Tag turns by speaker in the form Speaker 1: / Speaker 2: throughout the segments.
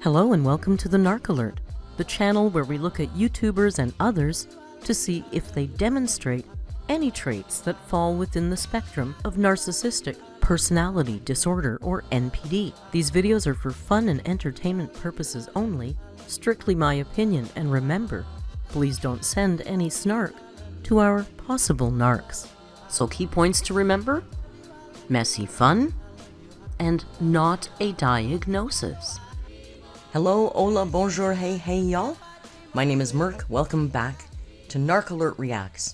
Speaker 1: Hello and welcome to the Narc Alert, the channel where we look at YouTubers and others to see if they demonstrate any traits that fall within the spectrum of narcissistic personality disorder or NPD. These videos are for fun and entertainment purposes only, strictly my opinion, and remember, please don't send any snark to our possible narcs. So key points to remember: messy fun and not a diagnosis. Hello, hola, bonjour, hey y'all. My name is Merc. Welcome back to Narc Alert Reacts.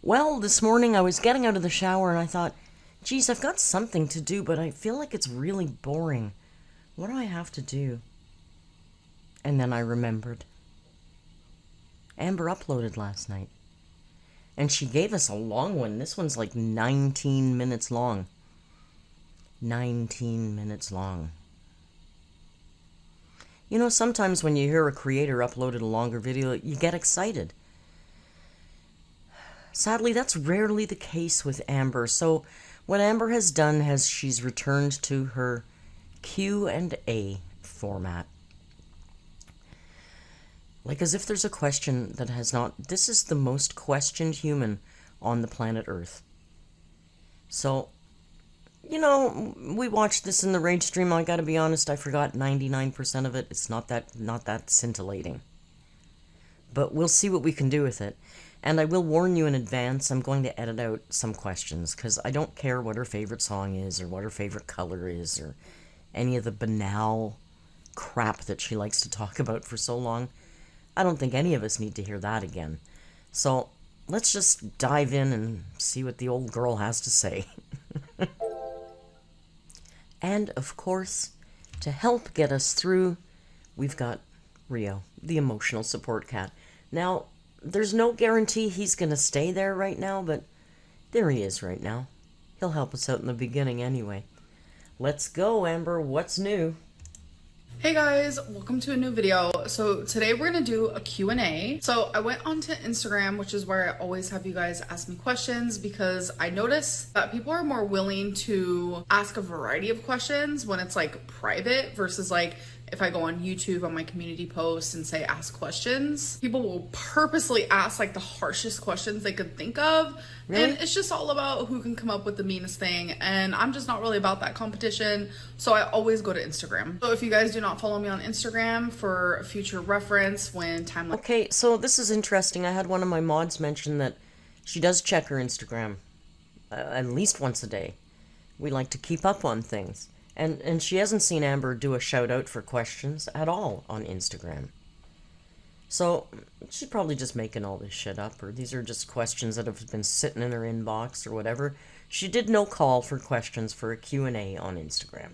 Speaker 1: Well, this morning I was getting out of the shower and I thought, geez, I've got something to do, but I feel like it's really boring. What do I have to do? And then I remembered. Amber uploaded last night. And she gave us a long one. This one's like 19 minutes long. 19 minutes long. You know, sometimes when you hear a creator uploaded a longer video, you get excited. Sadly, that's rarely the case with Amber. So what Amber has done is she's returned to her Q&A format. Like as if there's a question that has not... This is the most questioned human on the planet Earth. So, you know, we watched this in the Rage stream. I gotta be honest, I forgot 99% of it. It's not that scintillating. But we'll see what we can do with it. And I will warn you in advance, I'm going to edit out some questions, because I don't care what her favorite song is, or what her favorite color is, or any of the banal crap that she likes to talk about for so long. I don't think any of us need to hear that again. So, let's just dive in and see what the old girl has to say. And, of course, to help get us through, we've got Rio, the emotional support cat. Now, there's no guarantee he's going to stay there right now, but there he is right now. He'll help us out in the beginning anyway. Let's go, Amber. What's new?
Speaker 2: Hey guys, welcome to a new video. So today we're gonna do a Q&A. So I went onto Instagram, which is where I always have you guys ask me questions, because I notice that people are more willing to ask a variety of questions when it's like private versus like if I go on YouTube on my community post and say ask questions. People will purposely ask like the harshest questions they could think of. Really? And it's just all about who can come up with the meanest thing. And I'm just not really about that competition. So I always go to Instagram. So if you guys do not follow me on Instagram for future reference when time...
Speaker 1: Okay, so this is interesting. I had one of my mods mention that she does check her Instagram at least once a day. We like to keep up on things. And she hasn't seen Amber do a shout out for questions at all on Instagram. So she's probably just making all this shit up, or these are just questions that have been sitting in her inbox or whatever. She did no call for questions for a Q&A on Instagram.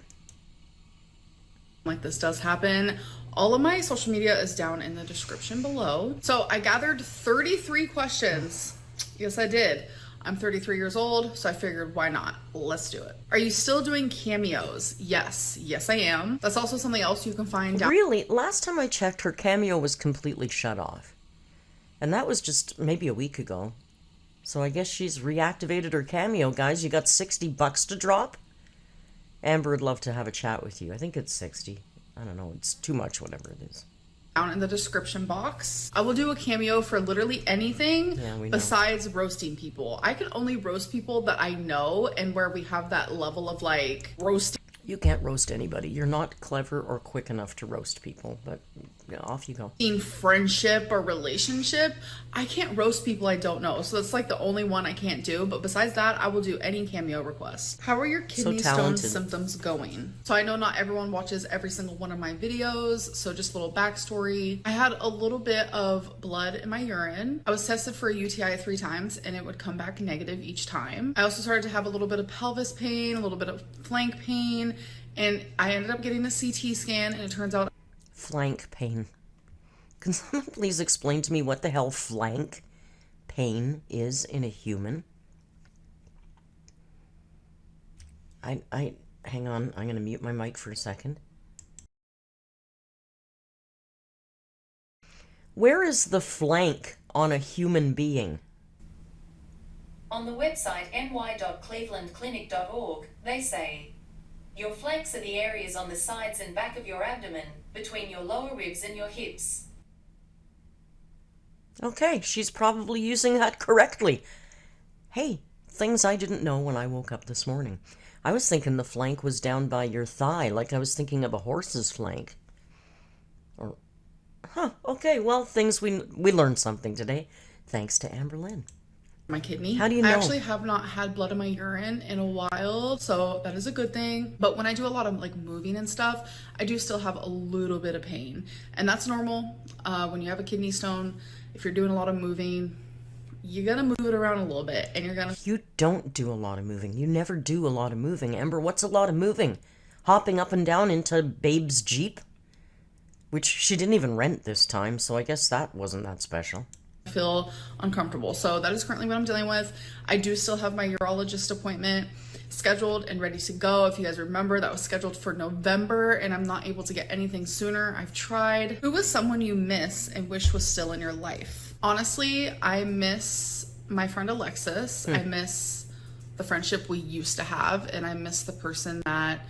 Speaker 2: Like this does happen. All of my social media is down in the description below. So I gathered 33 questions. Yes, I did. I'm 33 years old, so I figured why not? Let's do it. Are you still doing cameos? Yes. Yes, I am. That's also something else you can find down.
Speaker 1: Really? Last time I checked, her cameo was completely shut off. And that was just maybe a week ago. So I guess she's reactivated her cameo, guys. You got $60 to drop? Amber would love to have a chat with you. I think it's 60. I don't know. It's too much, whatever it is.
Speaker 2: Down in the description box. I will do a cameo for literally anything besides roasting people. I can only roast people that I know and where we have that level of like roasting.
Speaker 1: You can't roast anybody. You're not clever or quick enough to roast people, but off you go.
Speaker 2: In friendship or relationship, I can't roast people I don't know. So that's like the only one I can't do. But besides that, I will do any cameo request. How are your kidney stone symptoms going? So I know not everyone watches every single one of my videos. So just a little backstory. I had a little bit of blood in my urine. I was tested for a UTI 3 times and it would come back negative each time. I also started to have a little bit of pelvis pain, a little bit of flank pain. And I ended up getting a CT scan and it turns out...
Speaker 1: Flank pain. Can someone please explain to me what the hell flank pain is in a human? Hang on, I'm gonna mute my mic for a second. Where is the flank on a human being?
Speaker 3: On the website ny.clevelandclinic.org, they say, your flanks are the areas on the sides and back of your abdomen, between your lower ribs and your hips.
Speaker 1: Okay, she's probably using that correctly. Hey, things I didn't know when I woke up this morning. I was thinking the flank was down by your thigh, like I was thinking of a horse's flank. Or, okay, well, things we learned something today, thanks to AMBERLYNN.
Speaker 2: My kidney.
Speaker 1: How do you know?
Speaker 2: I actually have not had blood in my urine in a while, so that is a good thing. But when I do a lot of like moving and stuff, I do still have a little bit of pain, and that's normal. When you have a kidney stone, if you're doing a lot of moving, you're gonna move it around a little bit, and you're gonna...
Speaker 1: You don't do a lot of moving. You never do a lot of moving. Amber, what's a lot of moving? Hopping up and down into Babe's Jeep? Which she didn't even rent this time, so I guess that wasn't that special.
Speaker 2: Feel uncomfortable. So that is currently what I'm dealing with. I do still have my urologist appointment scheduled and ready to go. If you guys remember, that was scheduled for November, and I'm not able to get anything sooner. I've tried. Who was someone you miss and wish was still in your life? Honestly, I miss my friend Alexis. I miss the friendship we used to have, and I miss the person that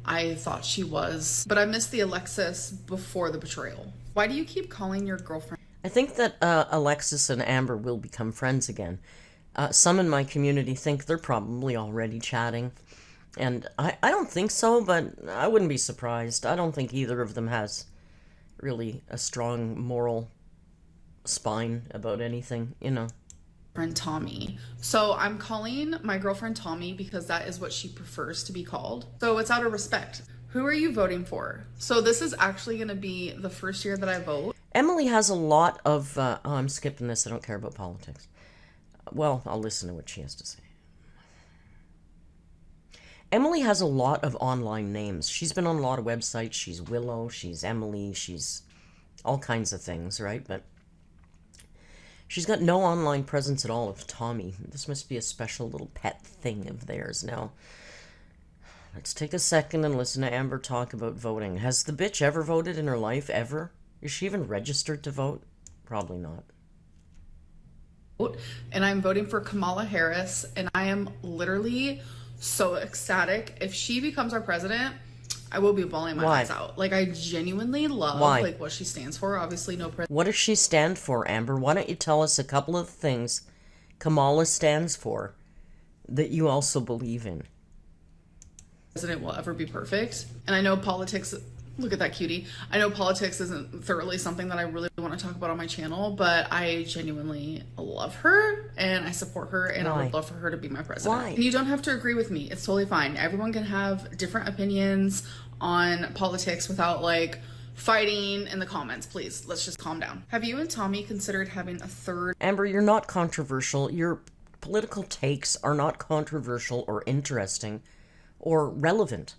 Speaker 2: I thought she was. But I miss the Alexis before the betrayal. Why do you keep calling your girlfriend?
Speaker 1: I think that Alexis and Amber will become friends again. Some in my community think they're probably already chatting. And I don't think so, but I wouldn't be surprised. I don't think either of them has really a strong moral spine about anything, you know.
Speaker 2: Friend Tommy. So I'm calling my girlfriend Tommy because that is what she prefers to be called. So it's out of respect. Who are you voting for? So this is actually going to be the first year that I vote.
Speaker 1: Emily has a lot of... oh, I'm skipping this. I don't care about politics. Well, I'll listen to what she has to say. Emily has a lot of online names. She's been on a lot of websites. She's Willow, she's Emily, she's all kinds of things, right? But she's got no online presence at all of Tommy. This must be a special little pet thing of theirs. Now, let's take a second and listen to Amber talk about voting. Has the bitch ever voted in her life, ever? Is she even registered to vote? Probably not.
Speaker 2: And I'm voting for Kamala Harris, and I am literally so ecstatic. If she becomes our president, I will be bawling my eyes out. Like, I genuinely love like what she stands for. Obviously, no president.
Speaker 1: What does she stand for, Amber? Why don't you tell us a couple of things Kamala stands for that you also believe in?
Speaker 2: President will ever be perfect. And I know politics... Look at that cutie. I know politics isn't thoroughly something that I really want to talk about on my channel, but I genuinely love her and I support her, and I would love for her to be my president.
Speaker 1: Why?
Speaker 2: And you don't have to agree with me. It's totally fine. Everyone can have different opinions on politics without like fighting in the comments. Please, let's just calm down. Have you and Tommy considered having a third?
Speaker 1: Amber, you're not controversial. Your political takes are not controversial or interesting or relevant.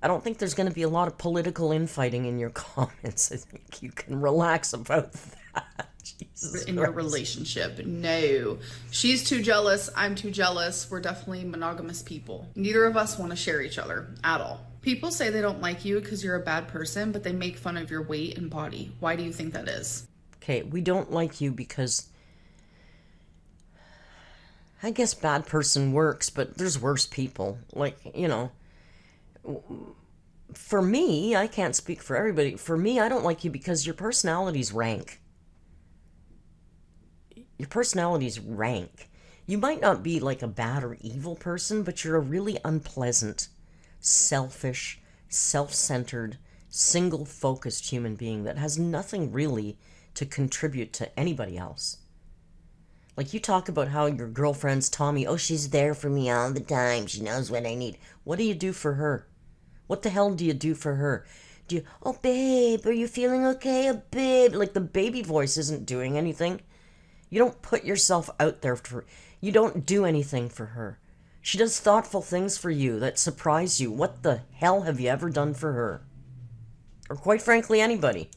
Speaker 1: I don't think there's going to be a lot of political infighting in your comments. I think you can relax about that. Jesus
Speaker 2: in Christ. Your relationship. No. She's too jealous. I'm too jealous. We're definitely monogamous people. Neither of us want to share each other at all. People say they don't like you because you're a bad person, but they make fun of your weight and body. Why do you think that is?
Speaker 1: Okay, we don't like you because... I guess bad person works, but there's worse people. Like, you know... For me, I can't speak for everybody. For me, I don't like you because your personality's rank. Your personality's rank. You might not be like a bad or evil person, but you're a really unpleasant, selfish, self-centered, single-focused human being that has nothing really to contribute to anybody else. Like, you talk about how your girlfriend's Tommy, oh, she's there for me all the time. She knows what I need. What do you do for her? What the hell do you do for her? Do you, oh, babe, are you feeling okay? Oh, babe. Like, the baby voice isn't doing anything. You don't put yourself out there for, you don't do anything for her. She does thoughtful things for you that surprise you. What the hell have you ever done for her? Or quite frankly, anybody.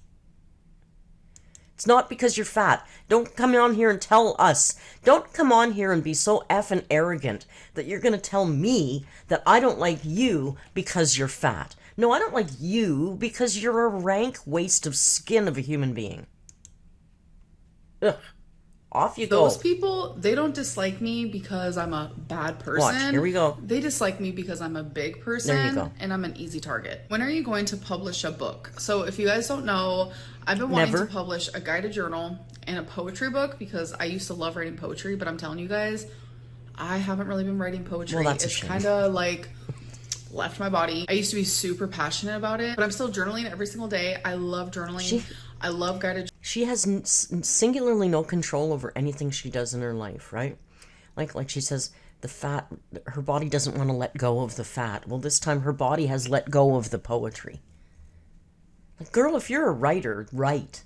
Speaker 1: It's not because you're fat. Don't come on here and tell us. Don't come on here and be so effing arrogant that you're going to tell me that I don't like you because you're fat. No, I don't like you because you're a rank waste of skin of a human being. Ugh. Off you go.
Speaker 2: Those people, they don't dislike me because I'm a bad person.
Speaker 1: Watch, here we go.
Speaker 2: They dislike me because I'm a big person.
Speaker 1: There you go.
Speaker 2: And I'm an easy target. When are you going to publish a book? So if you guys don't know, I've been wanting to publish a guided journal and a poetry book because I used to love writing poetry, but I'm telling you guys, I haven't really been writing poetry.
Speaker 1: Well, that's
Speaker 2: it's kind of like left my body. I used to be super passionate about it, but I'm still journaling every single day. I love journaling. I love guided.
Speaker 1: She has singularly no control over anything she does in her life, right? Like she says, the fat, her body doesn't want to let go of the fat. Well, this time her body has let go of the poetry. Like, girl, if you're a writer, write.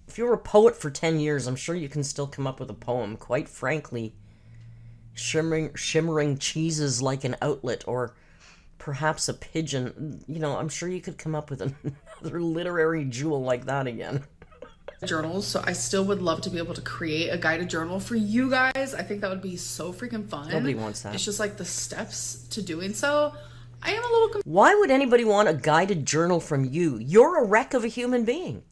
Speaker 1: If you're a poet for 10 years, I'm sure you can still come up with a poem. Quite frankly, shimmering cheeses like an outlet, or perhaps a pigeon. You know, I'm sure you could come up with another literary jewel like that again.
Speaker 2: Journals, so I still would love to be able to create a guided journal for you guys. I think that would be so freaking fun.
Speaker 1: Nobody wants that.
Speaker 2: It's just like the steps to doing so. I am a little
Speaker 1: Why would anybody want a guided journal from you? You're a wreck of a human being.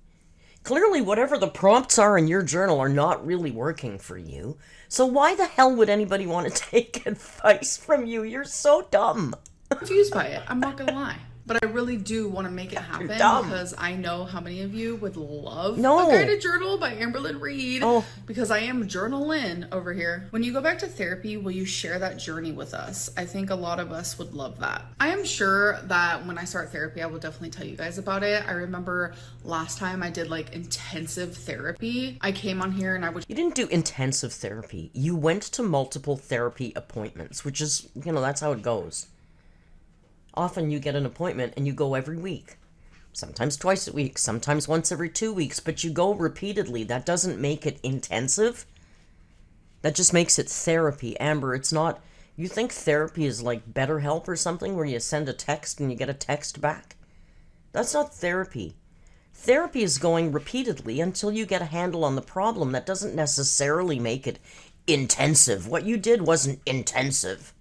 Speaker 1: Clearly, whatever the prompts are in your journal are not really working for you. So why the hell would anybody want to take advice from you? You're so dumb.
Speaker 2: confused by it. I'm not gonna lie. But I really do want to make it happen because I know how many of you would love a guided journal by AMBERLYNN Reed because I am journalin over here. When you go back to therapy, will you share that journey with us? I think a lot of us would love that. I am sure that when I start therapy, I will definitely tell you guys about it. I remember last time I did like intensive therapy. I came on here and I would...
Speaker 1: You didn't do intensive therapy. You went to multiple therapy appointments, which is, you know, that's how it goes. Often you get an appointment and you go every week. Sometimes twice a week, sometimes once every 2 weeks, but you go repeatedly. That doesn't make it intensive. That just makes it therapy. Amber, it's not... You think therapy is like BetterHelp or something where you send a text and you get a text back? That's not therapy. Therapy is going repeatedly until you get a handle on the problem. That doesn't necessarily make it intensive. What you did wasn't intensive.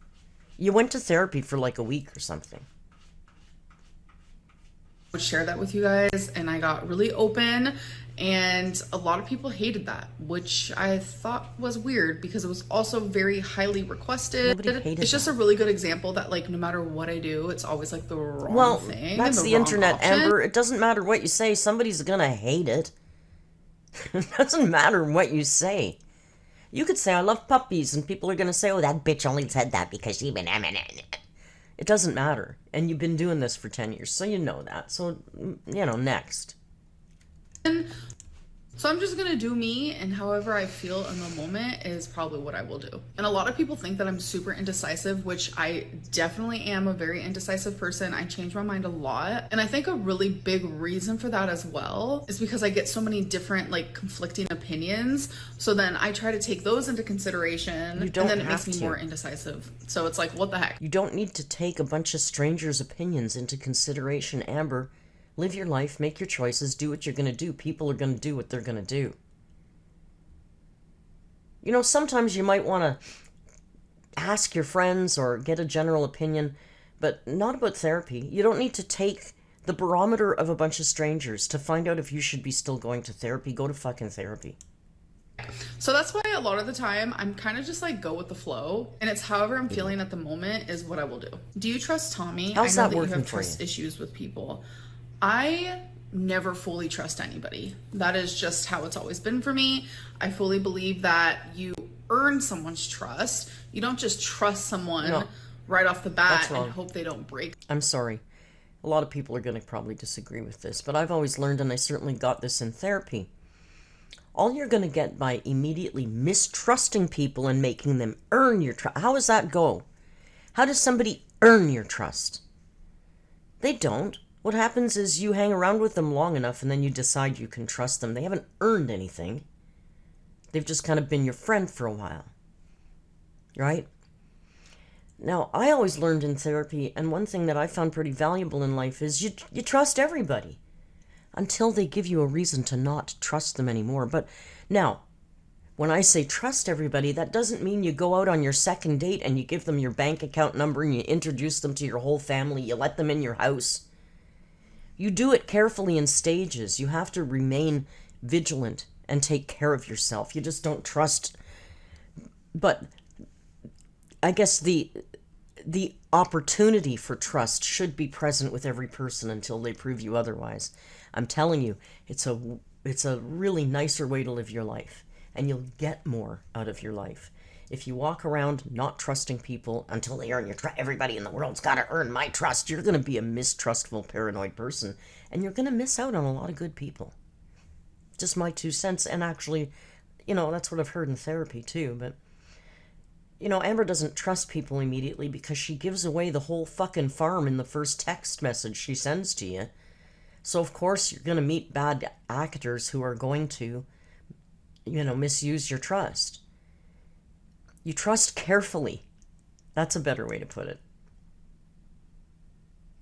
Speaker 1: You went to therapy for like a week or something.
Speaker 2: I would share that with you guys, and I got really open, and a lot of people hated that, which I thought was weird because it was also very highly requested.
Speaker 1: Nobody hated
Speaker 2: it's just
Speaker 1: that.
Speaker 2: a really good example that like no matter what I do, it's always like the wrong thing.
Speaker 1: Well, that's the
Speaker 2: wrong
Speaker 1: internet,
Speaker 2: option.
Speaker 1: Amber. It doesn't matter what you say. Somebody's gonna hate it. It doesn't matter what you say. You could say, I love puppies, and people are going to say, oh, that bitch only said that because she been... It doesn't matter. And you've been doing this for 10 years, so you know that. So, you know, next.
Speaker 2: So I'm just going to do me, and however I feel in the moment is probably what I will do. And a lot of people think that I'm super indecisive, which I definitely am a very indecisive person. I change my mind a lot. And I think a really big reason for that as well is because I get so many different like conflicting opinions. So then I try to take those into consideration, and then it makes me more indecisive. So it's like, what the heck?
Speaker 1: You don't need to take a bunch of strangers' opinions into consideration, Amber. Live your life, make your choices, do what you're going to do. People are going to do what they're going to do. You know, sometimes you might want to ask your friends or get a general opinion, but not about therapy. You don't need to take the barometer of a bunch of strangers to find out if you should be still going to therapy. Go to fucking therapy.
Speaker 2: So that's why a lot of the time I'm kind of just like go with the flow, and it's however I'm feeling at the moment is what I will do. Do you trust Tommy?
Speaker 1: How's
Speaker 2: I know
Speaker 1: that
Speaker 2: that
Speaker 1: working
Speaker 2: you have
Speaker 1: for
Speaker 2: trust
Speaker 1: you?
Speaker 2: issues with people. I never fully trust anybody. That is just how it's always been for me. I fully believe that you earn someone's trust. You don't just trust someone right off the bat and hope they don't break.
Speaker 1: I'm sorry. A lot of people are going to probably disagree with this, but I've always learned, and I certainly got this in therapy, all you're going to get by immediately mistrusting people and making them earn your trust. How does that go? How does somebody earn your trust? They don't. What happens is you hang around with them long enough and then you decide you can trust them. They haven't earned anything. They've just kind of been your friend for a while. Right? Now, I always learned in therapy, and one thing that I found pretty valuable in life is you trust everybody until they give you a reason to not trust them anymore. But now, when I say trust everybody, that doesn't mean you go out on your second date and you give them your bank account number and you introduce them to your whole family, you let them in your house. You do it carefully in stages. You have to remain vigilant and take care of yourself. You just don't trust. But I guess the opportunity for trust should be present with every person until they prove you otherwise. I'm telling you, it's a really nicer way to live your life, and you'll get more out of your life. If you walk around not trusting people until they earn your trust, everybody in the world's got to earn my trust, you're going to be a mistrustful, paranoid person, and you're going to miss out on a lot of good people. Just my 2 cents, and actually, that's what I've heard in therapy too, but, Amber doesn't trust people immediately because she gives away the whole fucking farm in the first text message she sends to you. So, of course, you're going to meet bad actors who are going to, misuse your trust. You trust carefully. That's a better way to put it.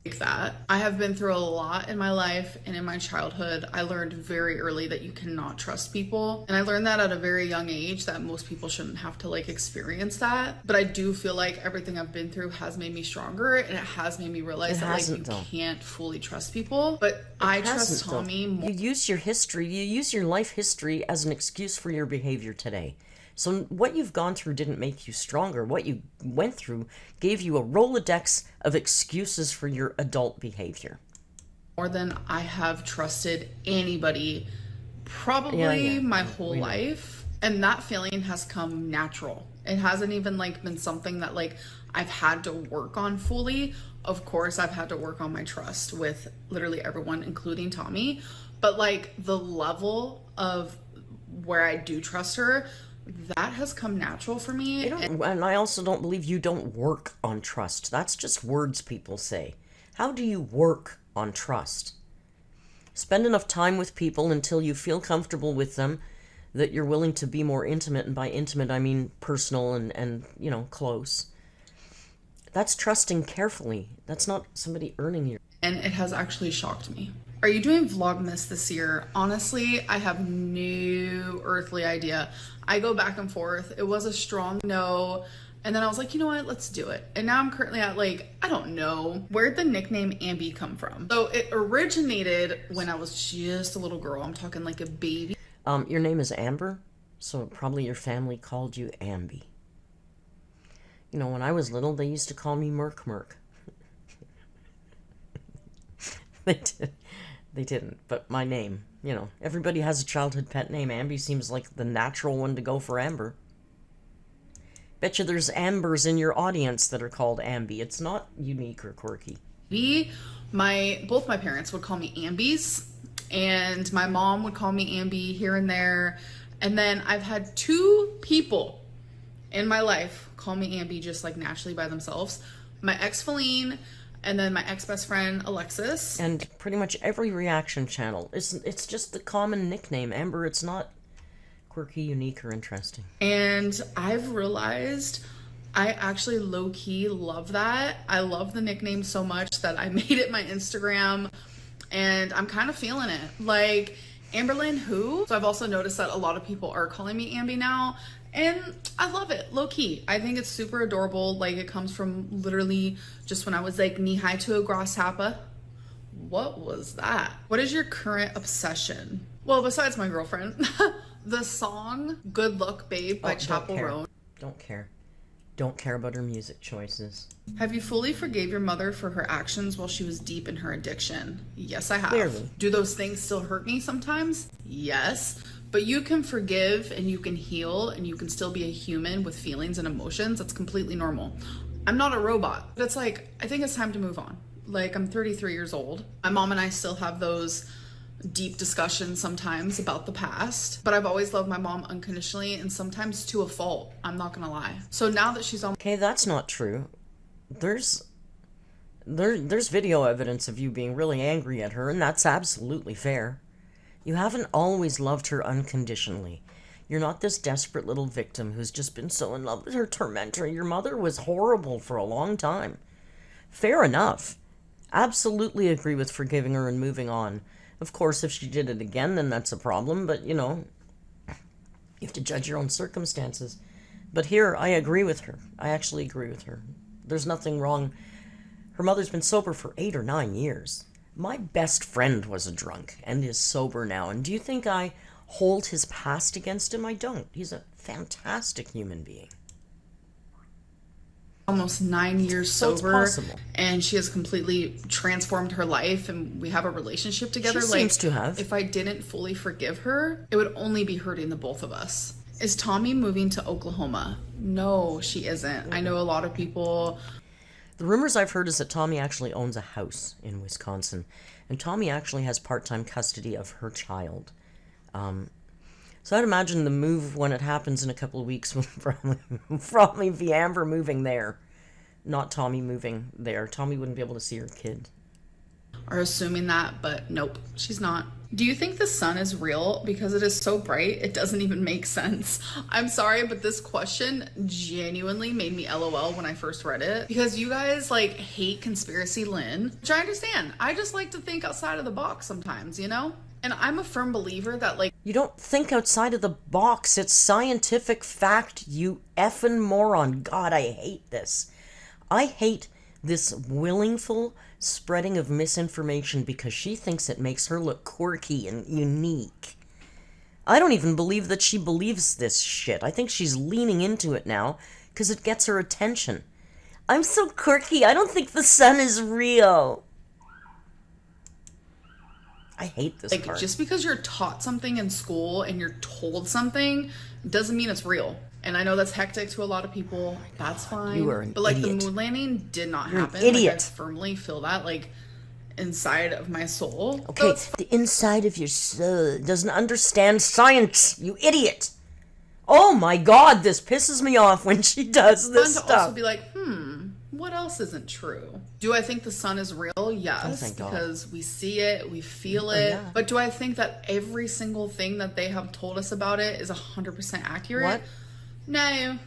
Speaker 2: Like that. I have been through a lot in my life, and in my childhood, I learned very early that you cannot trust people. And I learned that at a very young age, that most people shouldn't have to experience that. But I do feel like everything I've been through has made me stronger, and it has made me realize that you can't fully trust people. But I trust Tommy more.
Speaker 1: You use your life history as an excuse for your behavior today. So what you've gone through didn't make you stronger. What you went through gave you a Rolodex of excuses for your adult behavior.
Speaker 2: More than I have trusted anybody, probably my whole life. And that feeling has come natural. It hasn't even been something that I've had to work on fully. Of course, I've had to work on my trust with literally everyone, including Tommy. But the level of where I do trust her, that has come natural for me.
Speaker 1: And I also don't believe you don't work on trust. That's just words people say. How do you work on trust? Spend enough time with people until you feel comfortable with them, that you're willing to be more intimate, and by intimate I mean personal and close. That's trusting carefully. That's not somebody earning you.
Speaker 2: And it has actually shocked me. Are you doing Vlogmas this year? Honestly, I have no earthly idea. I go back and forth. It was a strong no. And then I was like, you know what? Let's do it. And now I'm currently at I don't know. Where'd the nickname Ambi come from? So it originated when I was just a little girl. I'm talking a baby.
Speaker 1: Your name is Amber, so probably your family called you Ambi. When I was little, they used to call me Merc. They didn't, but my name, everybody has a childhood pet name. Ambi seems like the natural one to go for Amber. Bet you there's Ambers in your audience that are called Ambi. It's not unique or quirky.
Speaker 2: Both my parents would call me Ambies, and my mom would call me Ambi here and there. And then I've had 2 people in my life call me Ambi just naturally by themselves. My ex Feline, and then my ex-best friend, Alexis.
Speaker 1: And pretty much every reaction channel. It's just the common nickname, Amber. It's not quirky, unique, or interesting.
Speaker 2: And I've realized I actually low-key love that. I love the nickname so much that I made it my Instagram. And I'm kind of feeling it. AMBERLYNN who? So I've also noticed that a lot of people are calling me Ambi now. And I love it, low-key. I think it's super adorable. It comes from literally just when I was knee-high to a grasshopper. What was that? What is your current obsession? Well, besides my girlfriend, the song Good Luck Babe by Chapel Roan.
Speaker 1: Don't care. Don't care about her music choices.
Speaker 2: Have you fully forgave your mother for her actions while she was deep in her addiction? Yes, I have.
Speaker 1: Clearly.
Speaker 2: Do those things still hurt me sometimes? Yes. But you can forgive and you can heal and you can still be a human with feelings and emotions. That's completely normal. I'm not a robot. But it's I think it's time to move on. I'm 33 years old. My mom and I still have those deep discussions sometimes about the past, but I've always loved my mom unconditionally and sometimes to a fault. I'm not gonna lie. So now that she's on...
Speaker 1: Okay, that's not true. There's video evidence of you being really angry at her, and that's absolutely fair. You haven't always loved her unconditionally. You're not this desperate little victim who's just been so in love with her tormentor. Your mother was horrible for a long time. Fair enough. Absolutely agree with forgiving her and moving on. Of course, if she did it again, then that's a problem, but, you have to judge your own circumstances. But here, I agree with her. I actually agree with her. There's nothing wrong. Her mother's been sober for 8 or 9 years. My best friend was a drunk and is sober now. And do you think I hold his past against him. I don't. He's a fantastic human being.
Speaker 2: Almost 9 years
Speaker 1: So it's
Speaker 2: sober,
Speaker 1: possible.
Speaker 2: and she has completely transformed her life, and we have a relationship together.
Speaker 1: She seems to have.
Speaker 2: If I didn't fully forgive her, it would only be hurting the both of us. Is Tommy moving to Oklahoma? No, she isn't. I know a lot of people.
Speaker 1: The rumors I've heard is that Tommy actually owns a house in Wisconsin, and Tommy actually has part-time custody of her child. So I'd imagine the move, when it happens in a couple of weeks, will probably be Amber moving there, not Tommy moving there. Tommy wouldn't be able to see her kid.
Speaker 2: Are assuming that, but nope, she's not. Do you think the sun is real? Because it is so bright, it doesn't even make sense. I'm sorry, but this question genuinely made me LOL when I first read it. Because you guys like hate Conspiracy Lynn, which I understand. I just like to think outside of the box sometimes, you know? And I'm a firm believer that like...
Speaker 1: You don't think outside of the box. It's scientific fact, you effing moron. God, I hate this. I hate this willful spreading of misinformation because she thinks it makes her look quirky and unique. I don't even believe that she believes this shit. I think she's leaning into it now because it gets her attention. I'm so quirky. I don't think the sun is real. I hate this part.
Speaker 2: Just because you're taught something in school and you're told something doesn't mean it's real. And I know that's hectic to a lot of people. That's fine.
Speaker 1: You are an
Speaker 2: But like
Speaker 1: idiot.
Speaker 2: the moon landing did not
Speaker 1: You're an
Speaker 2: happen.
Speaker 1: idiot.
Speaker 2: Like, I firmly feel that like inside of my soul.
Speaker 1: Okay,
Speaker 2: So
Speaker 1: the inside of your soul doesn't understand science, you idiot. Oh my god, this pisses me off when she does
Speaker 2: it's
Speaker 1: this
Speaker 2: fun to
Speaker 1: stuff.
Speaker 2: also be like, what else isn't true? Do I think the sun is real? Yes,
Speaker 1: thank God.
Speaker 2: because we see it, we feel it.
Speaker 1: yeah.
Speaker 2: But do I think that every single thing that they have told us about it is 100% accurate?
Speaker 1: What?
Speaker 2: No.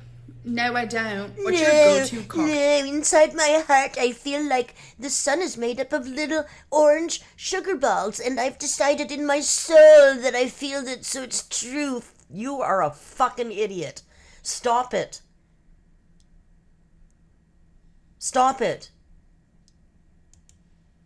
Speaker 2: No, I don't. What's your go-to cock?
Speaker 1: No, inside my heart I feel like the sun is made up of little orange sugar balls, and I've decided in my soul that I feel that, so it's true. You are a fucking idiot. Stop it. Stop it.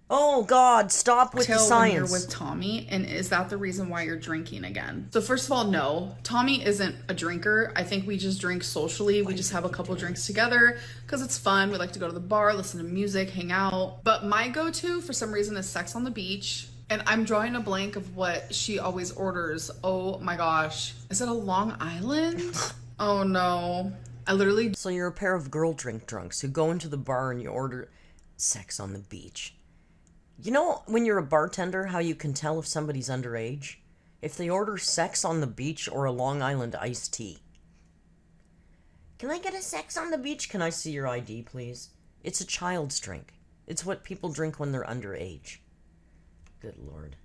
Speaker 1: Oh God, stop with the
Speaker 2: When
Speaker 1: science.
Speaker 2: you're with Tommy, and is that the reason why you're drinking again? So first of all, no, Tommy isn't a drinker. I think we just drink socially. We just have a couple drinks together because it's fun. We like to go to the bar, listen to music, hang out. But my go-to for some reason is sex on the beach. And I'm drawing a blank of what she always orders. Oh my gosh. Is it a Long Island? Oh no. I literally...
Speaker 1: So you're a pair of girl drunks who go into the bar and you order sex on the beach. You know, when you're a bartender, how you can tell if somebody's underage? If they order sex on the beach or a Long Island iced tea. Can I get a sex on the beach? Can I see your ID, please? It's a child's drink. It's what people drink when they're underage. Good Lord.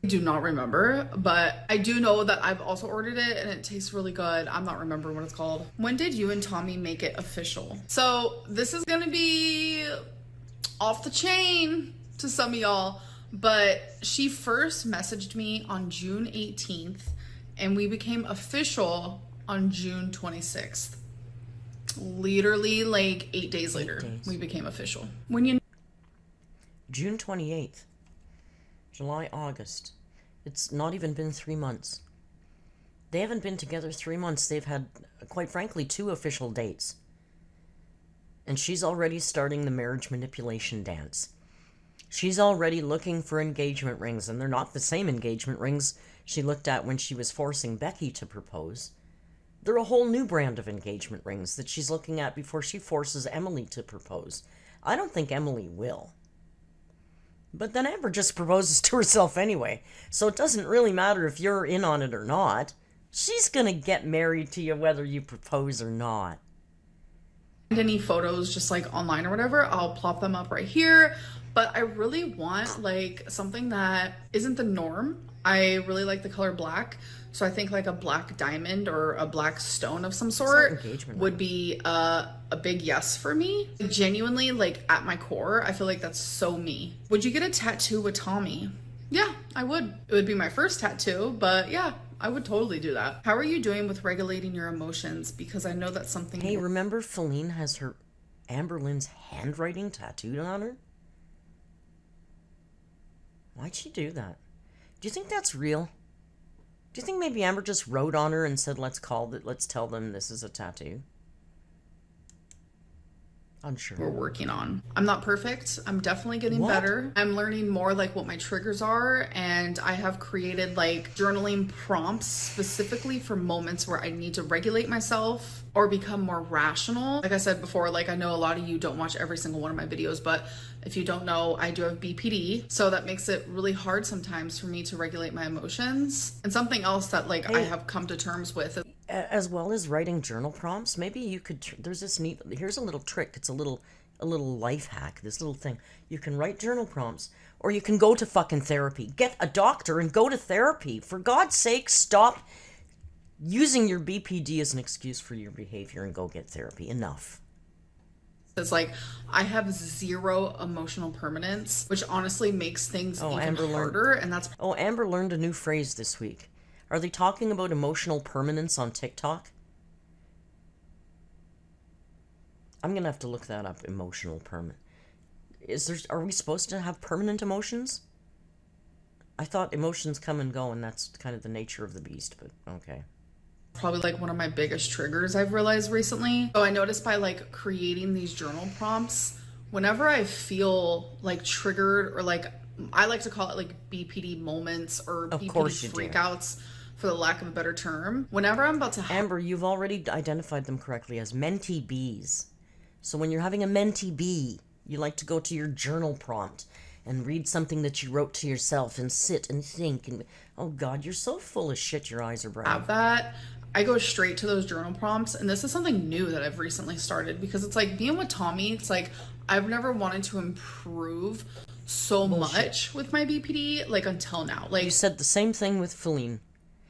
Speaker 2: do not remember, but I do know that I've also ordered it and it tastes really good. I'm not remembering what it's called. When did you and Tommy make it official? So this is gonna be off the chain to some of y'all, but she first messaged me on June 18th and we became official on June 26th. Literally like 8 days later, we became official. When you
Speaker 1: June 28th. July, August. It's not even been 3 months. They haven't been together 3 months. They've had, quite frankly, 2 official dates. And she's already starting the marriage manipulation dance. She's already looking for engagement rings, and they're not the same engagement rings she looked at when she was forcing Becky to propose. They're a whole new brand of engagement rings that she's looking at before she forces Emily to propose. I don't think Emily will. But then Amber just proposes to herself anyway, so it doesn't really matter if you're in on it or not. She's gonna get married to you whether you propose or not.
Speaker 2: any photos just like online or whatever, I'll plop them up right here. But I really want like something that isn't the norm. I really like the color black, so I think like a black diamond or a black stone of some sort would be a big yes for me. Genuinely, like at my core, I feel like that's so me. Would you get a tattoo with Tommy? Yeah, I would. It would be my first tattoo, but yeah, I would totally do that. How are you doing with regulating your emotions? Because I know that's something.
Speaker 1: Hey, remember Feline has her AMBERLYNN's handwriting tattooed on her? Why'd she do that? Do you think that's real? Do you think maybe Amber just wrote on her and said, let's tell them this is a tattoo? Unsure.
Speaker 2: We're working on. I'm not perfect. I'm definitely getting better. I'm learning more like what my triggers are, and I have created like journaling prompts specifically for moments where I need to regulate myself or become more rational. Like I said before, like I know a lot of you don't watch every single one of my videos, but if you don't know, I do have BPD, so that makes it really hard sometimes for me to regulate my emotions. And something else that like I have come to terms with,
Speaker 1: as well as writing journal prompts, maybe you could, there's this neat, here's a little trick, it's a little life hack, this little thing. You can write journal prompts, or you can go to fucking therapy. Get a doctor and go to therapy. For God's sake, stop using your BPD as an excuse for your behavior and go get therapy. Enough.
Speaker 2: it's like I have zero emotional permanence, which honestly makes things even harder. And that's
Speaker 1: Amber learned a new phrase this week. Are they talking about emotional permanence on TikTok? I'm gonna have to look that up. Emotional permanent. Are we supposed to have permanent emotions? I thought emotions come and go, and that's kind of the nature of the beast, but okay.
Speaker 2: probably like one of my biggest triggers I've realized recently. So I noticed by like creating these journal prompts, whenever I feel like triggered, or like I like to call it like BPD moments or BPD freakouts, for the lack of a better term. Whenever I'm about to
Speaker 1: Amber, you've already identified them correctly as mentee bees. So when you're having a mentee bee, you like to go to your journal prompt and read something that you wrote to yourself and sit and think and, oh God, you're so full of shit, your eyes are bright.
Speaker 2: Have that, I go straight to those journal prompts, and this is something new that I've recently started, because it's like being with Tommy, it's like I've never wanted to improve so much with my BPD, like until now. Like
Speaker 1: you said the same thing with Feline.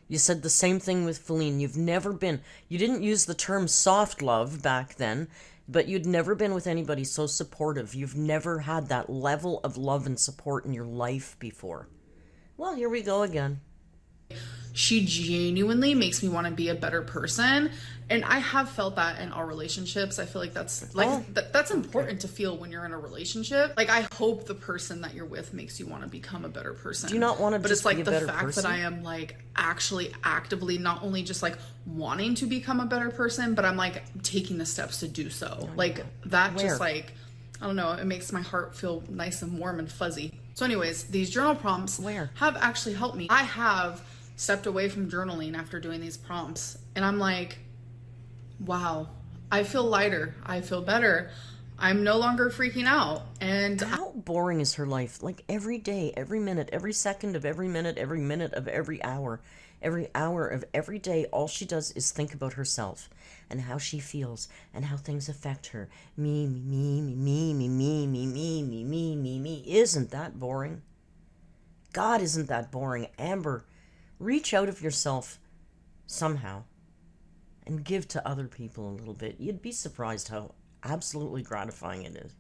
Speaker 1: You said the same thing with Feline. You've never been, you didn't use the term soft love back then, but you'd never been with anybody so supportive. You've never had that level of love and support in your life before. Well, here we go again.
Speaker 2: She genuinely makes me want to be a better person, and I have felt that in our relationships. I feel like that's like that's important to feel when you're in a relationship. Like I hope the person that you're with makes you want to become a better person.
Speaker 1: Do you not want to?
Speaker 2: But
Speaker 1: just
Speaker 2: it's like
Speaker 1: be a
Speaker 2: the
Speaker 1: better
Speaker 2: fact
Speaker 1: person?
Speaker 2: that I am like actually actively not only just like wanting to become a better person, but I'm like taking the steps to do so. Like that just like, I don't know, it makes my heart feel nice and warm and fuzzy. So anyways, these journal prompts have actually helped me. I have stepped away from journaling after doing these prompts, and I'm like, wow, I feel lighter, I feel better, I'm no longer freaking out. And
Speaker 1: how boring is her life? Like every day, every minute, every second of every minute of every hour of every day, all she does is think about herself and how she feels and how things affect her. Me. Isn't that boring? God, isn't that boring? Amber, reach out of yourself somehow and give to other people a little bit. You'd be surprised how absolutely gratifying it is.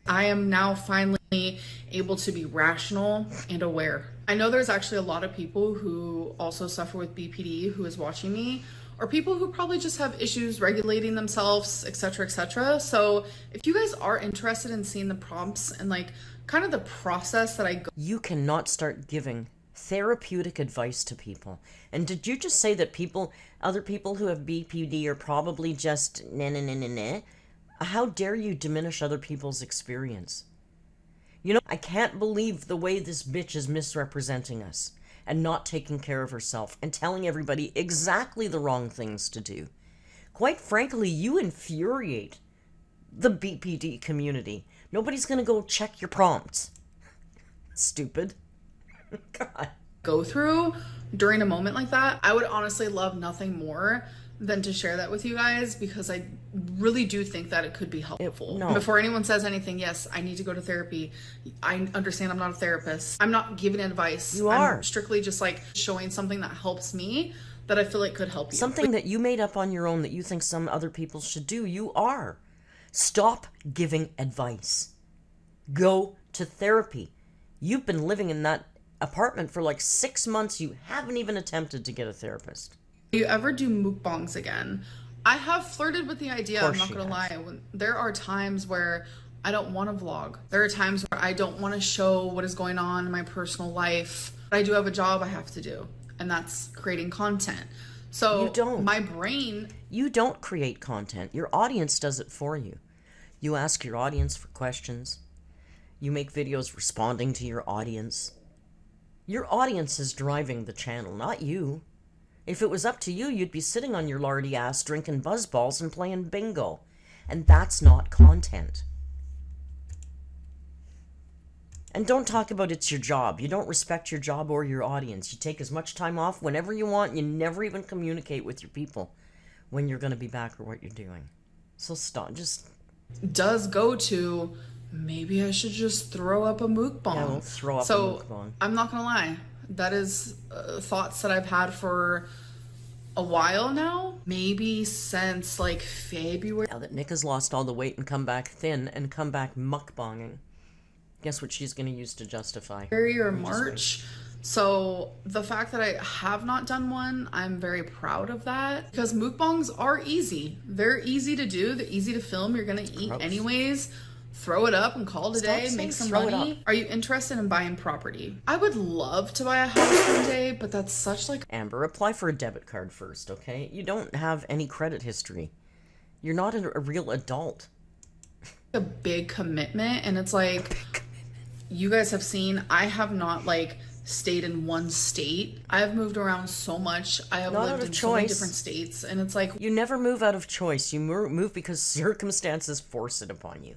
Speaker 2: I am now finally able to be rational and aware. I know there's actually a lot of people who also suffer with BPD who is watching me, or people who probably just have issues regulating themselves, etc., etc. So if you guys are interested in seeing the prompts and like kind of the process that I go,
Speaker 1: you cannot start giving therapeutic advice to people. And did you just say that other people who have BPD are probably just nah? How dare you diminish other people's experience? You know, I can't believe the way this bitch is misrepresenting us and not taking care of herself and telling everybody exactly the wrong things to do. Quite frankly, you infuriate the BPD community. Nobody's gonna go check your prompts. Stupid. God.
Speaker 2: Go through during a moment like that. I would honestly love nothing more than to share that with you guys, because I really do think that it could be helpful. Before anyone says anything, yes, I need to go to therapy. I understand I'm not a therapist. I'm not giving advice.
Speaker 1: You are.
Speaker 2: I'm strictly just like showing something that helps me, that I feel like could help you.
Speaker 1: Something that you made up on your own that you think some other people should do. You are. Stop giving advice. Go to therapy. You've been living in that apartment for like 6 months. You haven't even attempted to get a therapist.
Speaker 2: Do you ever do mukbangs again? I have flirted with the idea, I'm not gonna lie. There are times where I don't want to vlog. There are times where I don't want to show what is going on in my personal life. But I do have a job I have to do, and that's creating content. So
Speaker 1: You don't.
Speaker 2: my brain...
Speaker 1: You don't create content. Your audience does it for you. You ask your audience for questions. You make videos responding to your audience. Your audience is driving the channel, not you. If it was up to you, you'd be sitting on your lardy ass drinking buzzballs and playing bingo. And that's not content. And don't talk about it's your job. You don't respect your job or your audience. You take as much time off whenever you want. You never even communicate with your people when you're going to be back or what you're doing. So stop. Just...
Speaker 2: does go to, maybe I should just throw up a mukbang.
Speaker 1: Yeah, we'll throw up a mukbang.
Speaker 2: I'm not gonna lie, that is thoughts that I've had for a while now, maybe since like February.
Speaker 1: Now that Nick has lost all the weight and come back thin and come back mukbanging, guess what she's going to use to justify?
Speaker 2: February or March. So the fact that I have not done one, I'm very proud of that, because mukbangs are easy. They're easy to do. They're easy to film. You're going to eat anyways. Throw it up and call it a day. Make some money. Are you interested in buying property? I would love to buy a house one day, but that's such like...
Speaker 1: Amber, apply for a debit card first, okay? You don't have any credit history. You're not a real adult.
Speaker 2: A big commitment, and it's like... you guys have seen, I have not like stayed in one state. I have moved around so much. I have lived in so many different states, and it's like...
Speaker 1: You never move out of choice. You move because circumstances force it upon you.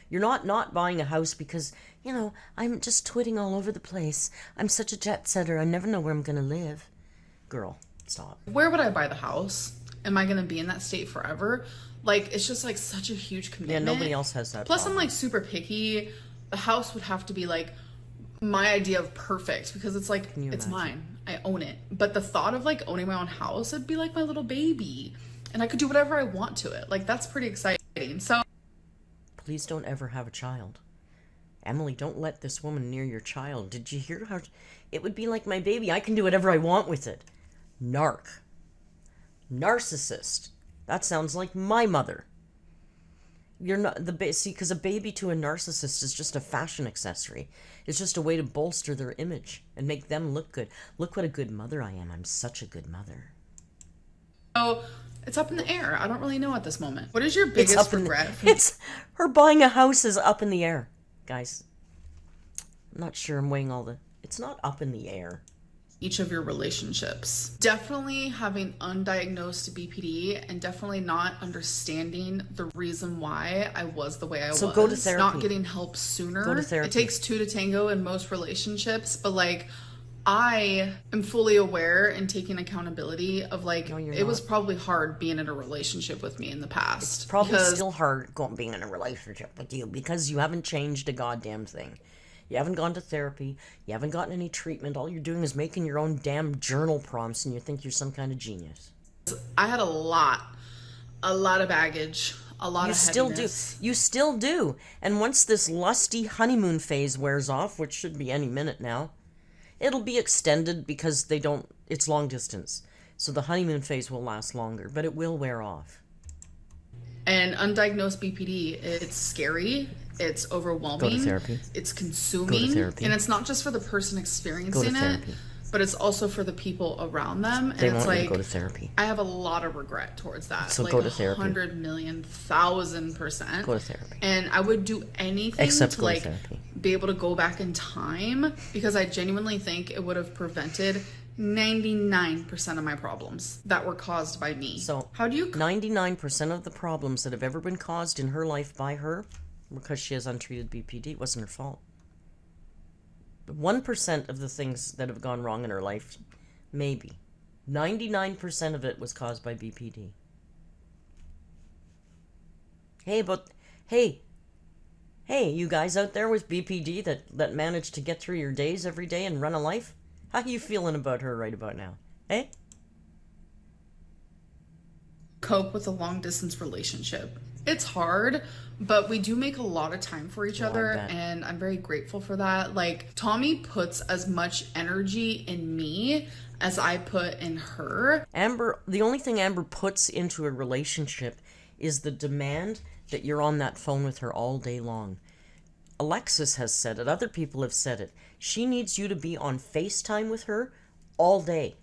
Speaker 1: You're not buying a house because, you know, I'm just twitting all over the place. I'm such a jet setter. I never know where I'm going to live. Girl, stop.
Speaker 2: Where would I buy the house? Am I going to be in that state forever? Like, it's just like such a huge commitment.
Speaker 1: Yeah, nobody else has that
Speaker 2: Plus,
Speaker 1: problem.
Speaker 2: I'm like super picky. The house would have to be like my idea of perfect, because it's like, it's mine. I own it. But the thought of like owning my own house, it'd be like my little baby. And I could do whatever I want to it. Like, that's pretty exciting. So...
Speaker 1: please don't ever have a child. Emily, don't let this woman near your child. Did you hear how... it would be like my baby. I can do whatever I want with it. Narc. Narcissist. That sounds like my mother. You're not... see, because a baby to a narcissist is just a fashion accessory. It's just a way to bolster their image and make them look good. Look what a good mother I am. I'm such a good mother.
Speaker 2: So... it's up in the air. I don't really know at this moment. What is your biggest regret?
Speaker 1: It's her buying a house is up in the air, guys. I'm not sure I'm weighing all the... it's not up in the air.
Speaker 2: Each of your relationships. Definitely having undiagnosed BPD, and definitely not understanding the reason why I was the way I was.
Speaker 1: So go to therapy.
Speaker 2: Not getting help sooner.
Speaker 1: Go to therapy.
Speaker 2: It takes two to tango in most relationships, but like... I am fully aware and taking accountability of like, it was probably hard being in a relationship with me in the past.
Speaker 1: It's probably still hard being in a relationship with you because you haven't changed a goddamn thing. You haven't gone to therapy. You haven't gotten any treatment. All you're doing is making your own damn journal prompts, and you think you're some kind of genius.
Speaker 2: I had a lot of baggage, a lot of heaviness.
Speaker 1: You still do. And once this lusty honeymoon phase wears off, which should be any minute now, it'll be extended because it's long distance. So the honeymoon phase will last longer, but it will wear off.
Speaker 2: And undiagnosed BPD, it's scary. It's overwhelming.
Speaker 1: Go to therapy.
Speaker 2: It's consuming.
Speaker 1: Go to therapy.
Speaker 2: And it's not just for the person experiencing it, but it's also for the people around them. And it's like,
Speaker 1: go to therapy.
Speaker 2: I have a lot of regret towards that.
Speaker 1: So
Speaker 2: like
Speaker 1: go to therapy.
Speaker 2: 100,000,000%.
Speaker 1: Go to therapy.
Speaker 2: And I would do anything
Speaker 1: Except
Speaker 2: to
Speaker 1: go to
Speaker 2: like
Speaker 1: therapy.
Speaker 2: be able to go back in time, because I genuinely think it would have prevented 99% of my problems that were caused by me.
Speaker 1: So
Speaker 2: how do you...
Speaker 1: 99% of the problems that have ever been caused in her life by her, because she has untreated BPD, it wasn't her fault. 1% of the things that have gone wrong in her life, maybe. 99% of it was caused by BPD. Hey, you guys out there with BPD that managed to get through your days every day and run a life? How you feeling about her right about now? Eh?
Speaker 2: Cope with a long distance relationship. It's hard, but we do make a lot of time for each other, and I'm very grateful for that. Like, Tommy puts as much energy in me as I put in her.
Speaker 1: The only thing Amber puts into a relationship is the demand that you're on that phone with her all day long. Alexis has said it. Other people have said it. She needs you to be on FaceTime with her all day.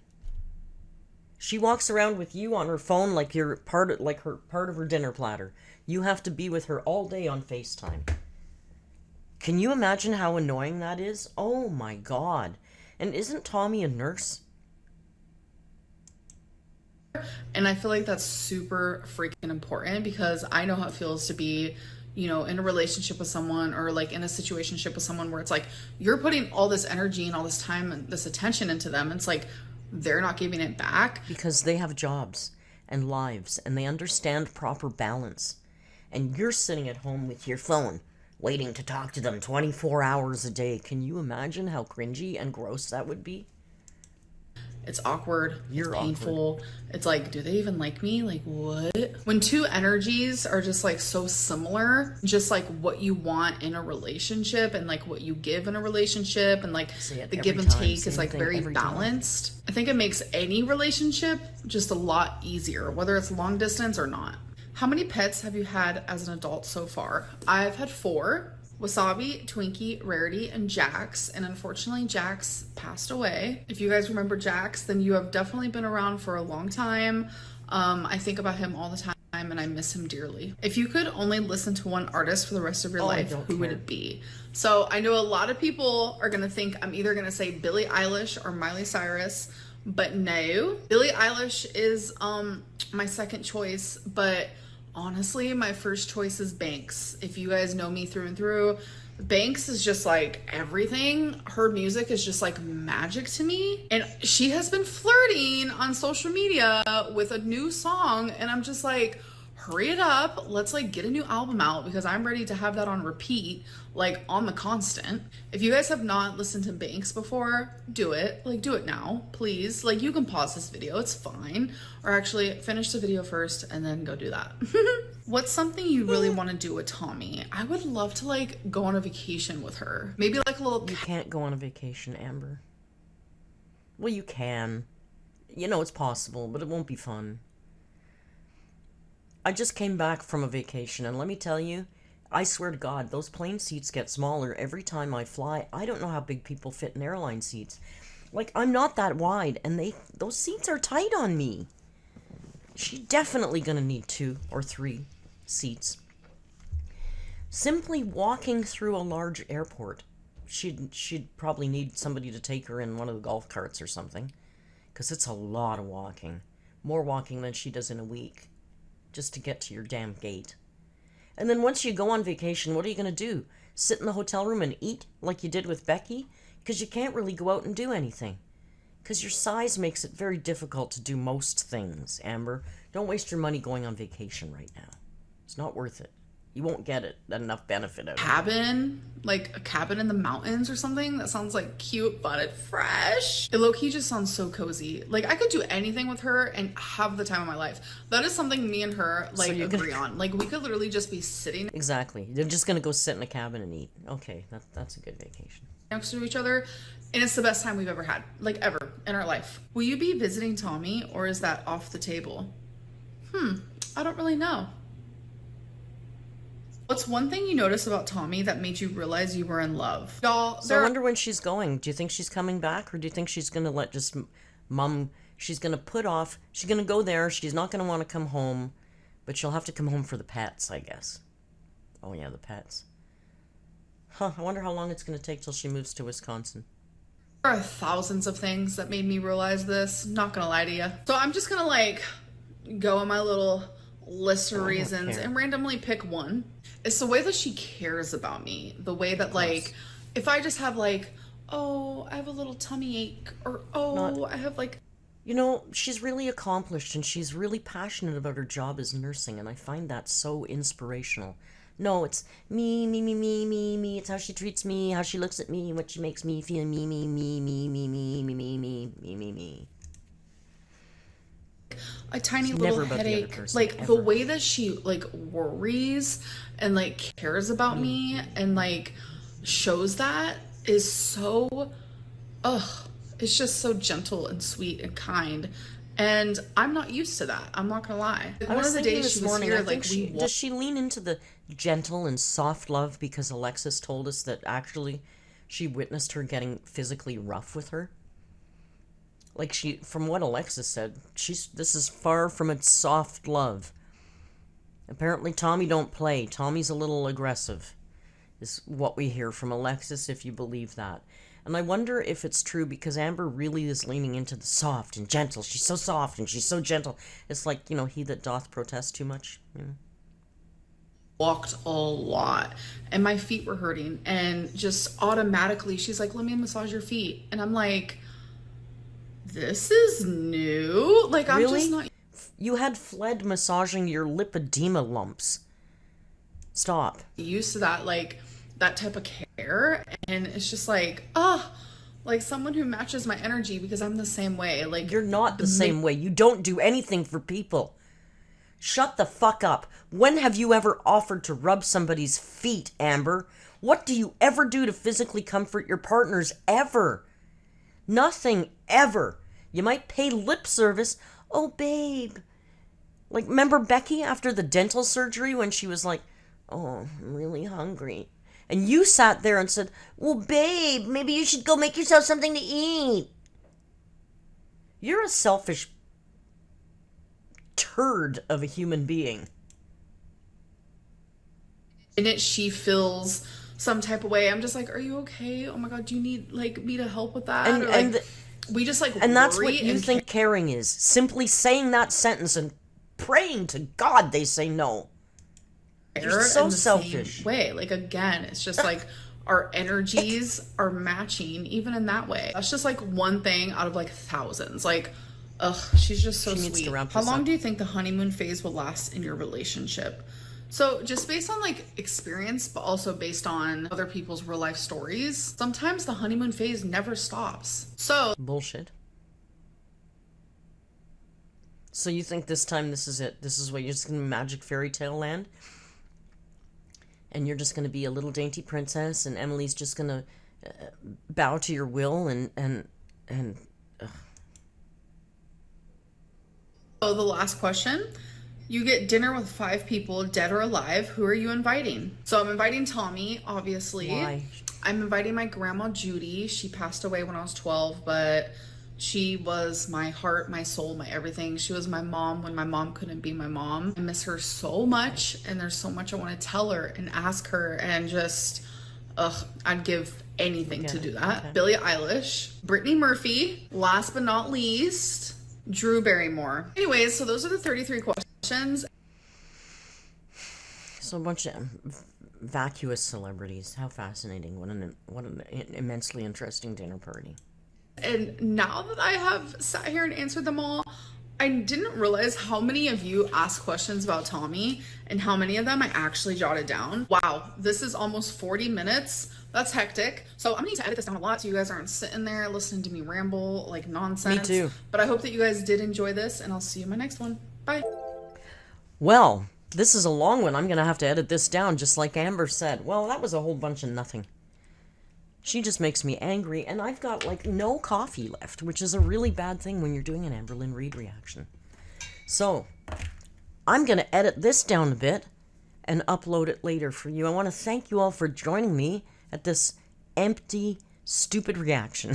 Speaker 1: She walks around with you on her phone like you're part of her dinner platter. You have to be with her all day on FaceTime. Can you imagine how annoying that is? Oh my God. And isn't Tommy a nurse?
Speaker 2: And I feel like that's super freaking important because I know how it feels to be, you know, in a relationship with someone or like in a situationship with someone where it's like you're putting all this energy and all this time and this attention into them. And it's like they're not giving it back.
Speaker 1: Because they have jobs and lives and they understand proper balance. And you're sitting at home with your phone waiting to talk to them 24 hours a day. Can you imagine how cringy and gross that would be?
Speaker 2: It's awkward.
Speaker 1: You're
Speaker 2: it's painful.
Speaker 1: awkward.
Speaker 2: It's like, do they even like me? Like, what? When two energies are just like so similar, just like what you want in a relationship and like what you give in a relationship and like the give and take is like very balanced. I think it makes any relationship just a lot easier, whether it's long distance or not. How many pets have you had as an adult so far? I've had 4. Wasabi, Twinkie, Rarity, and Jax. And unfortunately, Jax passed away. If you guys remember Jax, then you have definitely been around for a long time. I think about him all the time and I miss him dearly. If you could only listen to one artist for the rest of your life, who would it be? So I know a lot of people are going to think I'm either going to say Billie Eilish or Miley Cyrus, but no. Billie Eilish is my second choice, but honestly, my first choice is Banks. If you guys know me through and through, Banks is just like everything. Her music is just like magic to me. And she has been flirting on social media with a new song. And I'm just like, hurry it up. Let's like get a new album out because I'm ready to have that on repeat, like on the constant. If you guys have not listened to Banks before, do it. Like do it now, please. Like you can pause this video, it's fine. Or actually finish the video first and then go do that. What's something you really want to do with Tommy? I would love to like go on a vacation with her. Maybe like a little...
Speaker 1: You can't go on a vacation, Amber. Well, you can. You know it's possible, but it won't be fun. I just came back from a vacation, and let me tell you, I swear to God, those plane seats get smaller every time I fly. I don't know how big people fit in airline seats. Like, I'm not that wide, and those seats are tight on me. She's definitely gonna need 2 or 3 seats. Simply walking through a large airport, she'd probably need somebody to take her in one of the golf carts or something, because it's a lot of walking. More walking than she does in a week. Just to get to your damn gate. And then once you go on vacation, what are you going to do? Sit in the hotel room and eat like you did with Becky? Because you can't really go out and do anything. Because your size makes it very difficult to do most things, Amber. Don't waste your money going on vacation right now. It's not worth it. You won't get enough benefit out of it.
Speaker 2: Cabin, like a cabin in the mountains or something. That sounds like cute, but it's fresh. It low-key just sounds so cozy. Like I could do anything with her and have the time of my life. That is something me and her like agree on. Like we could literally just be sitting.
Speaker 1: Exactly. They're just gonna go sit in a cabin and eat. Okay, that's a good vacation.
Speaker 2: Next to each other, and it's the best time we've ever had, like ever in our life. Will you be visiting Tommy, or is that off the table? I don't really know. What's one thing you noticed about Tommy that made you realize you were in love? Y'all,
Speaker 1: so I wonder when she's going. Do you think she's coming back, or do you think she's gonna let just mom? She's gonna put off. She's gonna go there. She's not gonna want to come home, but she'll have to come home for the pets, I guess. Oh yeah, the pets. Huh? I wonder how long it's gonna take till she moves to Wisconsin.
Speaker 2: There are thousands of things that made me realize this. Not gonna lie to you. So I'm just gonna like go on my little list of reasons and randomly pick one. It's the way that she cares about me. The way that like, if I just have like, oh, I have a little tummy ache, or oh, I have like...
Speaker 1: You know, she's really accomplished and she's really passionate about her job as nursing, and I find that so inspirational. No, it's me, me, me, me, me, me. It's how she treats me, how she looks at me, what she makes me feel, me, me, me, me, me, me, me, me, me, me, me, me.
Speaker 2: A tiny little headache, like the way that she like worries and like cares about me and like shows that is so it's just so gentle and sweet and kind. And I'm not used to that. I'm not gonna lie.
Speaker 1: I was thinking this morning, I think
Speaker 2: we
Speaker 1: does she lean into the gentle and soft love because Alexis told us that actually she witnessed her getting physically rough with her? Like from what Alexis said, this is far from its soft love. Apparently Tommy don't play. Tommy's a little aggressive, is what we hear from Alexis, if you believe that. And I wonder if it's true because Amber really is leaning into the soft and gentle. She's so soft and she's so gentle. It's like, he that doth protest too much.
Speaker 2: Walked a lot and my feet were hurting, and just automatically she's like, let me massage your feet. And I'm like, this is new. Like, I'm
Speaker 1: really?
Speaker 2: just not
Speaker 1: You had fled massaging your lipedema lumps. Stop.
Speaker 2: used to that, like that type of care. And it's just like, like someone who matches my energy, because I'm the same way. Like,
Speaker 1: you're not the same way. You don't do anything for people. Shut the fuck up. When have you ever offered to rub somebody's feet, Amber? What do you ever do to physically comfort your partners, ever? Nothing, ever. You might pay lip service. Oh, babe. Like, remember Becky after the dental surgery when she was like, oh, I'm really hungry. And you sat there and said, well, babe, maybe you should go make yourself something to eat. You're a selfish turd of a human being.
Speaker 2: in it, she feels some type of way. I'm just like, are you okay? Oh my God, do you need like me to help with that?
Speaker 1: And,
Speaker 2: or, like,
Speaker 1: and
Speaker 2: we just like
Speaker 1: and that's
Speaker 2: worry
Speaker 1: what you
Speaker 2: and
Speaker 1: think caring is. Simply saying that sentence and praying to God they say no. You're so
Speaker 2: in the
Speaker 1: selfish.
Speaker 2: same way. Like, again, it's just like our energies are matching even in that way. That's just like one thing out of like thousands. Like, ugh, she's just so
Speaker 1: She needs
Speaker 2: sweet.
Speaker 1: to wrap
Speaker 2: How
Speaker 1: this
Speaker 2: long
Speaker 1: up.
Speaker 2: do you think the honeymoon phase will last in your relationship? So just based on like experience, but also based on other people's real life stories, sometimes the honeymoon phase never stops. So
Speaker 1: Bullshit. So you think this time this is it? This is what you're just gonna magic fairy tale land? And you're just gonna be a little dainty princess, and Emily's just gonna bow to your will and
Speaker 2: So the last question, you get dinner with 5 people, dead or alive. Who are you inviting? So I'm inviting Tommy, obviously.
Speaker 1: Why?
Speaker 2: I'm inviting my grandma Judy. She passed away when I was 12, but she was my heart, my soul, my everything. She was my mom when my mom couldn't be my mom. I miss her so much, and there's so much I want to tell her and ask her, and just, I'd give anything to do that.
Speaker 1: Okay.
Speaker 2: Billie Eilish, Brittany Murphy, last but not least, Drew Barrymore. Anyways, so those are the 33 questions.
Speaker 1: so a bunch of vacuous celebrities. How fascinating! What an immensely interesting dinner party.
Speaker 2: And now that I have sat here and answered them all, I didn't realize how many of you asked questions about Tommy and how many of them I actually jotted down. Wow, this is almost 40 minutes. That's hectic. So I'm gonna need to edit this down a lot so you guys aren't sitting there listening to me ramble like nonsense.
Speaker 1: Me too.
Speaker 2: But I hope that you guys did enjoy this, and I'll see you in my next one. Bye.
Speaker 1: Well, this is a long one. I'm gonna have to edit this down, just like Amber said. Well, that was a whole bunch of nothing. She just makes me angry, and I've got, like, no coffee left, which is a really bad thing when you're doing an AMBERLYNN read reaction. So, I'm going to edit this down a bit and upload it later for you. I want to thank you all for joining me at this empty, stupid reaction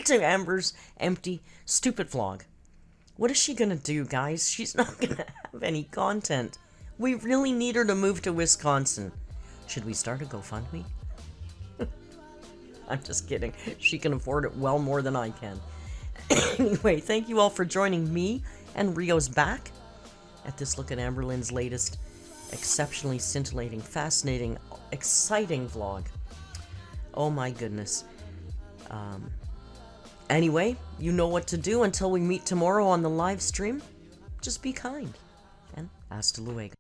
Speaker 1: to Amber's empty, stupid vlog. What is she going to do, guys? She's not going to have any content. We really need her to move to Wisconsin. Should we start a GoFundMe? I'm just kidding. She can afford it well more than I can. Anyway, thank you all for joining me and Rio's back at this look at AMBERLYNN's latest exceptionally scintillating, fascinating, exciting vlog. Oh my goodness. Anyway, you know what to do until we meet tomorrow on the live stream. Just be kind. And hasta luego.